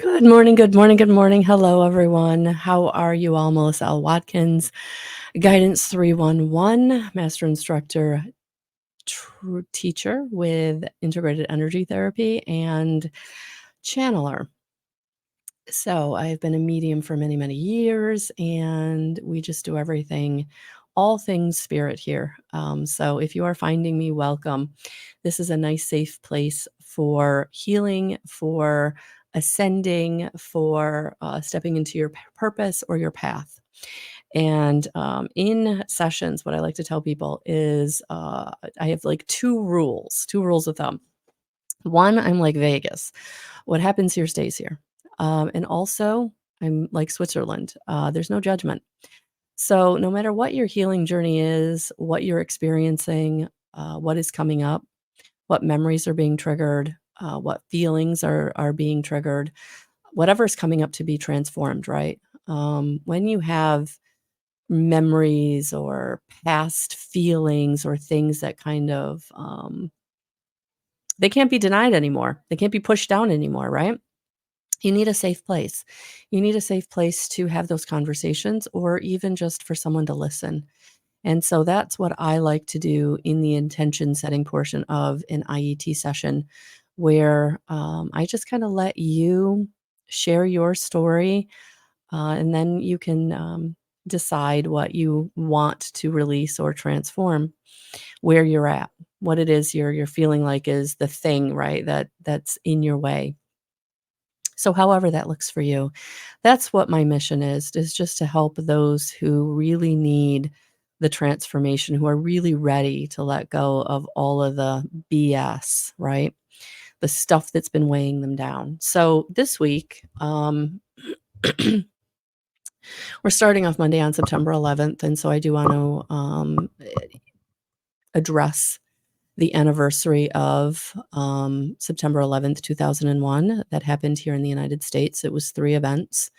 Good morning, good morning, good morning. Hello, everyone. How are you all? Melissa L. Watkins, Guidance 311, Master Instructor, Teacher with Integrated Energy Therapy, and Channeler. So I've been a medium for many, many years, and we just do everything, all things spirit here. So if you are finding me, welcome. This is a nice, safe place for healing, for ascending, for stepping into your purpose or your path. And in sessions, what I like to tell people is I have like two rules of thumb. One, I'm like Vegas. What happens here stays here. And also, I'm like Switzerland. There's no judgment. So, no matter what your healing journey is, what you're experiencing, what is coming up, what memories are being triggered, what feelings are being triggered, whatever's coming up to be transformed, right? When you have memories or past feelings or things that kind of they can't be denied anymore. They can't be pushed down anymore, right? You need a safe place. You need a safe place to have those conversations or even just for someone to listen. And so that's what I like to do in the intention setting portion of an IET session, where I just kind of let you share your story, and then you can decide what you want to release or transform, where you're at, what it is you're feeling like is the thing, right? That's in your way. So however that looks for you, that's what my mission is just to help those who really need the transformation, who are really ready to let go of all of the BS, right? The stuff that's been weighing them down. So this week, we're starting off Monday on September 11th. And so I do want to address the anniversary of September 11th, 2001, that happened here in the United States. It was 3 events.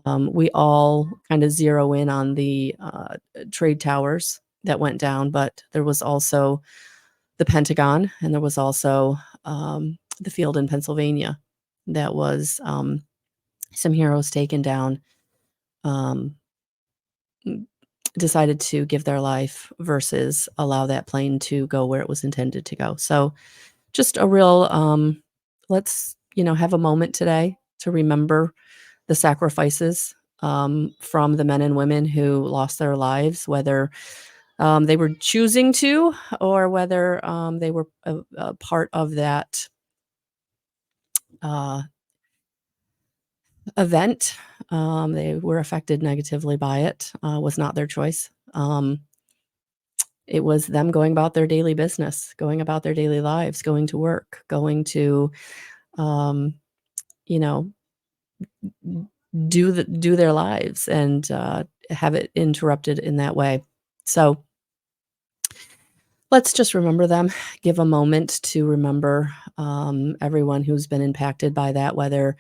We all kind of zero in on the trade towers that went down, but there was also the Pentagon, and there was also the field in Pennsylvania that was some heroes taken down, decided to give their life versus allow that plane to go where it was intended to go. So just a real, let's, have a moment today to remember the sacrifices from the men and women who lost their lives, whether they were choosing to or whether they were a part of that event. They were affected negatively by it. Was not their choice. It was them going about their daily business, going about their daily lives, going to work, going to, you know, do their lives and have it interrupted in that way. So let's just remember them, give a moment to remember everyone who's been impacted by that, whether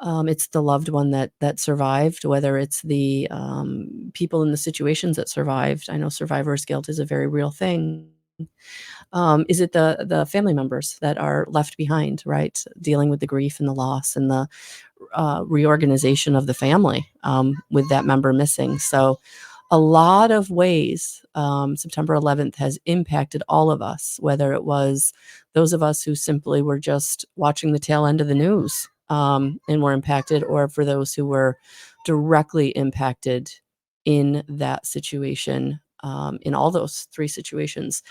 it's the loved one that survived, whether it's the people in the situations that survived. I know survivor's guilt is a very real thing. Is it the family members that are left behind, right? Dealing with the grief and the loss and the reorganization of the family with that member missing. So a lot of ways September 11th has impacted all of us, whether it was those of us who simply were just watching the tail end of the news and were impacted, or for those who were directly impacted in that situation, in all those 3 situations.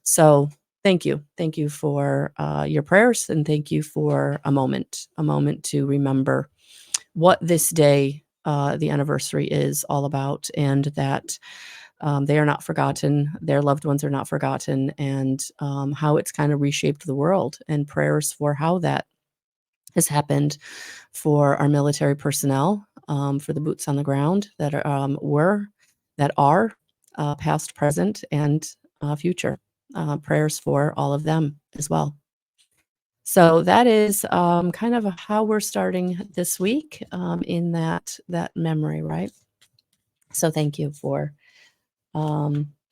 So thank you. Thank you for your prayers, and thank you for a moment to remember what this day, the anniversary, is all about, and that they are not forgotten, their loved ones are not forgotten, and how it's kind of reshaped the world, and prayers for how that has happened for our military personnel, for the boots on the ground that are past, present, and future. Prayers for all of them as well. So that is kind of how we're starting this week in that memory, right? So thank you for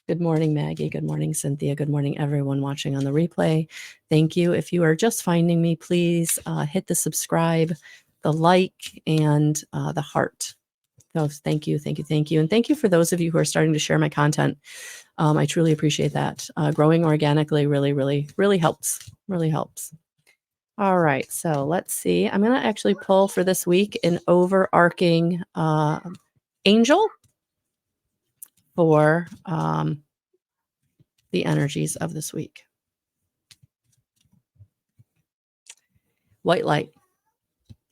good morning, Maggie. Good morning, Cynthia. Good morning, everyone watching on the replay. Thank you. If you are just finding me, please hit the subscribe, the like, and the heart. So thank you, thank you, thank you. And thank you for those of you who are starting to share my content. I truly appreciate that. Growing organically really, really, really helps. Really helps. All right, so let's see. I'm going to actually pull for this week an overarching angel for the energies of this week. White light.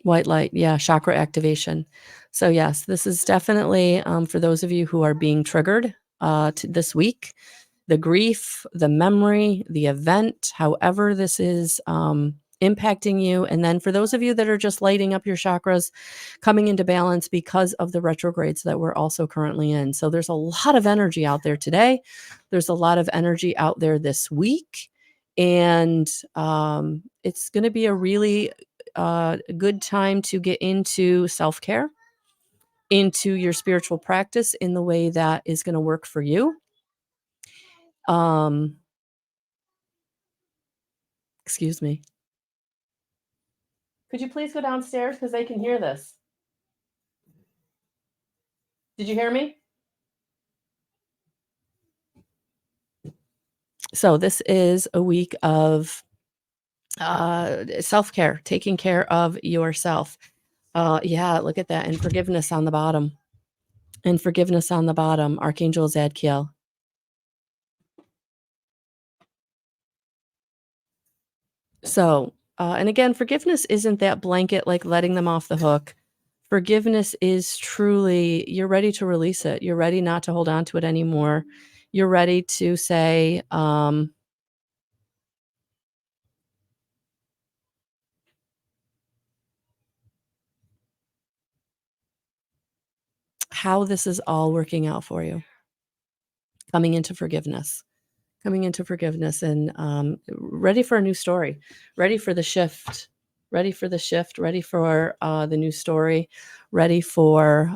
White light, yeah, chakra activation. So yes, this is definitely for those of you who are being triggered this week. The grief, the memory, the event, however this is impacting you. And then for those of you that are just lighting up your chakras, coming into balance because of the retrogrades that we're also currently in. So there's a lot of energy out there today. There's a lot of energy out there this week. And it's going to be a really good time to get into self-care, into your spiritual practice in the way that is going to work for you. Excuse me. Could you please go downstairs because they can hear this? Did you hear me? So this is a week of self-care, taking care of yourself. Yeah, look at that. And forgiveness on the bottom. And forgiveness on the bottom. Archangel Zadkiel. So, and again, forgiveness isn't that blanket like letting them off the hook. Forgiveness is truly, you're ready to release it. You're ready not to hold on to it anymore. You're ready to say, how this is all working out for you. Coming into forgiveness. Coming into forgiveness and ready for a new story. Ready for the shift. Ready for the shift. Ready for the new story. Ready for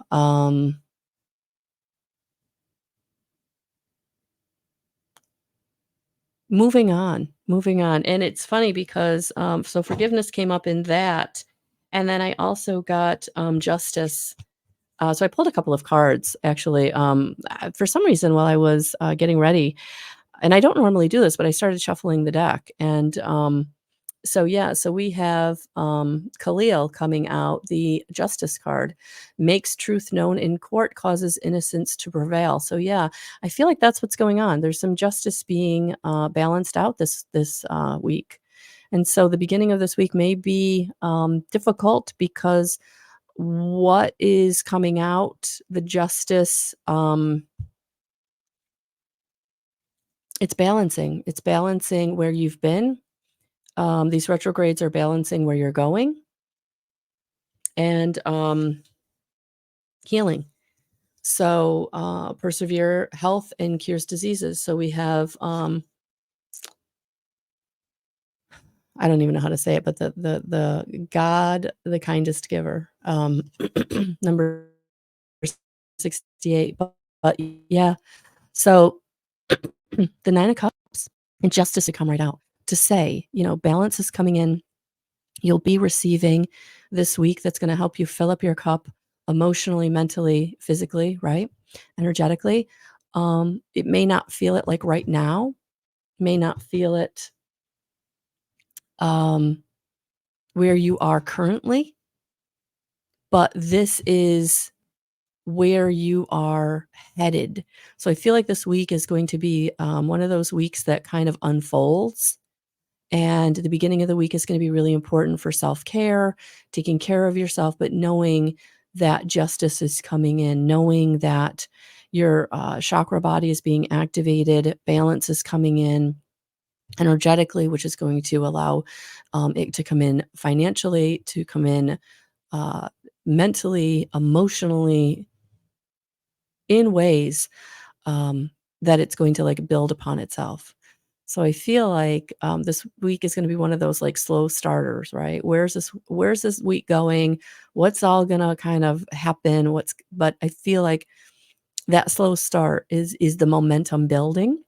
moving on. Moving on. And it's funny because so forgiveness came up in that. And then I also got justice. So I pulled a couple of cards actually. For some reason, while I was getting ready, and I don't normally do this, but I started shuffling the deck. And so yeah, so we have Khalil coming out, the justice card, makes truth known in court, causes innocence to prevail. So yeah, I feel like that's what's going on. There's some justice being balanced out this week. And so the beginning of this week may be difficult because what is coming out, the justice, it's balancing. It's balancing where you've been. These retrogrades are balancing where you're going and healing. So persevere health and cures diseases. So we have I don't even know how to say it, but the God, the kindest giver. Number 68. But yeah. So the 9 of Cups and justice to come right out to say, balance is coming in. You'll be receiving this week that's going to help you fill up your cup emotionally, mentally, physically, right? Energetically. It may not feel it like right now, may not feel it where you are currently, but this is where you are headed. So I feel like this week is going to be one of those weeks that kind of unfolds. And the beginning of the week is going to be really important for self-care, taking care of yourself, but knowing that justice is coming in, knowing that your chakra body is being activated, balance is coming in energetically, which is going to allow it to come in financially, to come in mentally, emotionally, in ways that it's going to like build upon itself. So I feel like this week is going to be one of those like slow starters, right? Where's this week going? What's all going to kind of happen? But I feel like that slow start is the momentum building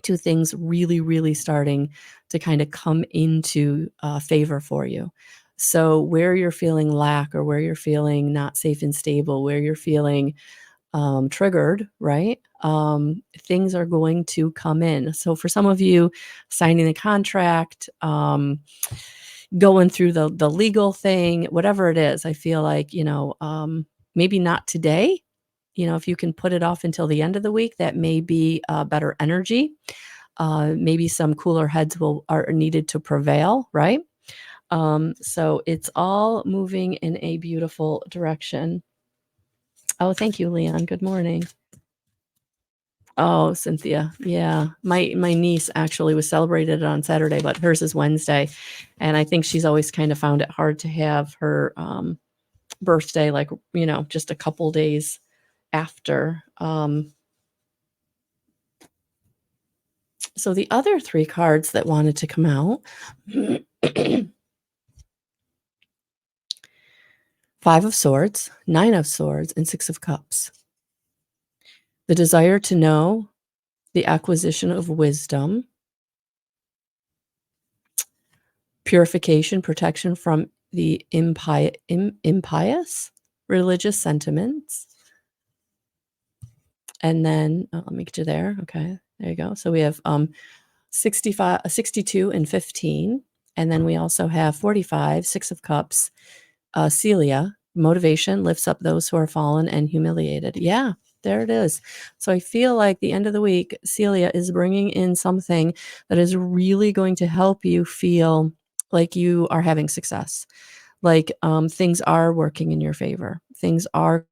to things really, really starting to kind of come into favor for you. So where you're feeling lack or where you're feeling not safe and stable, where you're feeling triggered, right? Things are going to come in. So for some of you, signing the contract, going through the legal thing, whatever it is, I feel like, maybe not today. If you can put it off until the end of the week, that may be better energy. Maybe some cooler heads are needed to prevail, right? So it's all moving in a beautiful direction. Oh, thank you, Leon. Good morning. Oh, Cynthia. Yeah. My niece actually was celebrated on Saturday, but hers is Wednesday. And I think she's always kind of found it hard to have her birthday, like, just a couple days after. So the other three cards that wanted to come out, Five of Swords, Nine of Swords, and Six of Cups. The desire to know, the acquisition of wisdom, purification, protection from the impious religious sentiments. And then, let me get you there. Okay, there you go. So we have 62 and 15. And then we also have 45, Six of Cups, Celia, motivation lifts up those who are fallen and humiliated. Yeah, there it is. So I feel like the end of the week, Celia is bringing in something that is really going to help you feel like you are having success, like things are working in your favor. Things are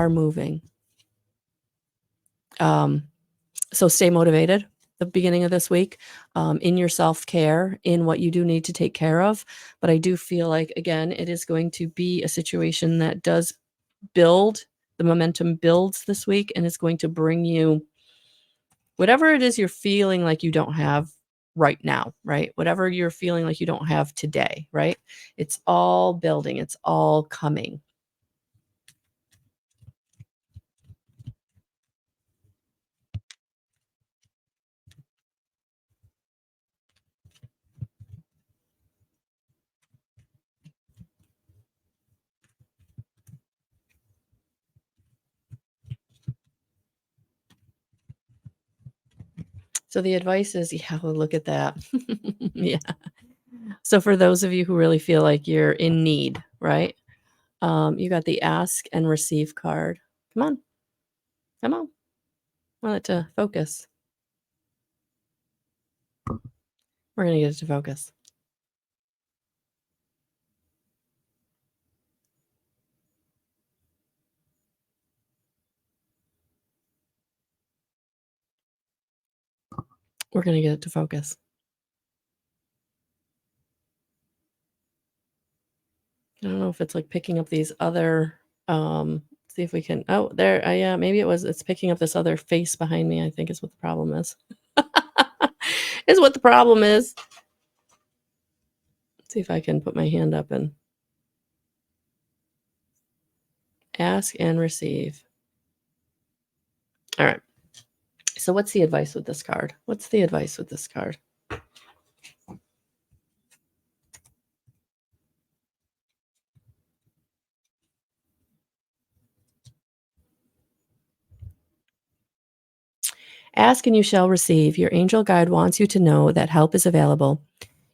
moving. So stay motivated the beginning of this week, in your self-care, in what you do need to take care of. But I do feel like, again, it is going to be a situation that does build. The momentum builds this week and is going to bring you whatever it is you're feeling like you don't have right now, right? Whatever you're feeling like you don't have today, right? It's all building. It's all coming. So the advice is, yeah, well, look at that. Yeah. So for those of you who really feel like you're in need, right? You got the ask and receive card. Come on. Come on. I want it to focus. We're going to get it to focus. We're going to get it to focus. I don't know if it's like picking up these other, see if we can, oh, there, yeah, maybe it's picking up this other face behind me, I think is what the problem is. Is what the problem is. Let's see if I can put my hand up and ask and receive. All right. So what's the advice with this card? What's the advice with this card? Ask and you shall receive. Your angel guide wants you to know that help is available.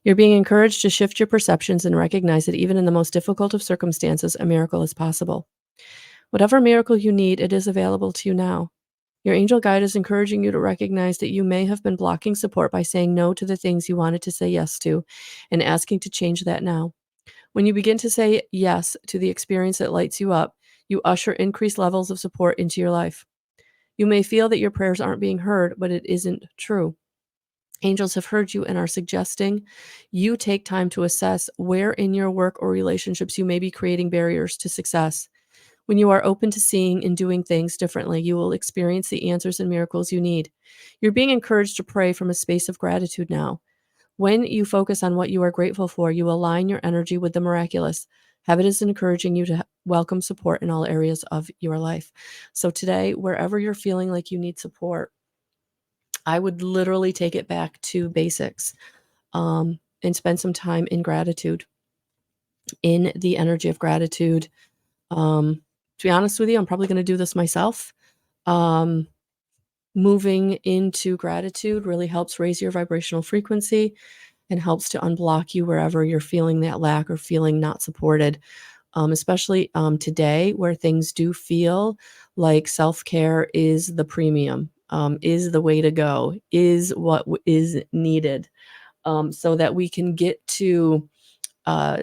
You're being encouraged to shift your perceptions and recognize that even in the most difficult of circumstances, a miracle is possible. Whatever miracle you need, it is available to you now. Your angel guide is encouraging you to recognize that you may have been blocking support by saying no to the things you wanted to say yes to and asking to change that now. When you begin to say yes to the experience that lights you up, you usher increased levels of support into your life. You may feel that your prayers aren't being heard, but it isn't true. Angels have heard you and are suggesting you take time to assess where in your work or relationships you may be creating barriers to success. When you are open to seeing and doing things differently, you will experience the answers and miracles you need. You're being encouraged to pray from a space of gratitude now. When you focus on what you are grateful for, you align your energy with the miraculous. Heaven is encouraging you to welcome support in all areas of your life. So today, wherever you're feeling like you need support, I would literally take it back to basics, and spend some time in gratitude, in the energy of gratitude. To be honest with you, I'm probably gonna do this myself. Um, Moving into gratitude really helps raise your vibrational frequency and helps to unblock you wherever you're feeling that lack or feeling not supported, especially today where things do feel like self-care is the premium, is the way to go, is what is needed, so that we can get to uh,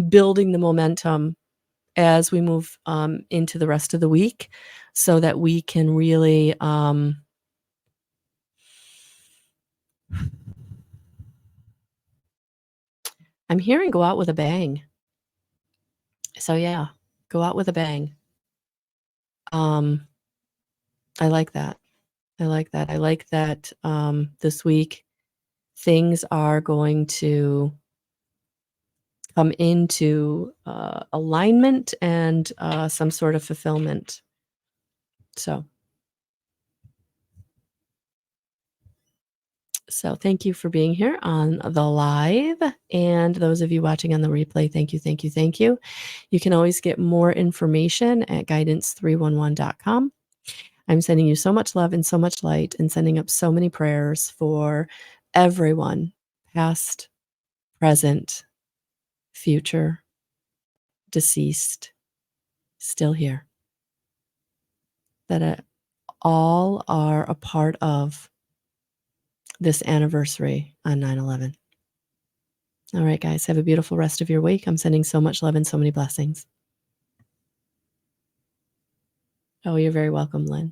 building the momentum as we move into the rest of the week so that we can really I'm hearing go out with a bang. So yeah, go out with a bang. Um, I like that. I like that. I like that this week things are going to come into alignment and some sort of fulfillment. So, so thank you for being here on the live, and those of you watching on the replay, thank you, thank you, thank you. You can always get more information at guidance311.com. I'm sending you so much love and so much light and sending up so many prayers for everyone, past, present, future, deceased, still here, that all are a part of this anniversary on 9/11. All right, guys, have a beautiful rest of your week. I'm sending so much love and so many blessings. Oh, you're very welcome, Lynn.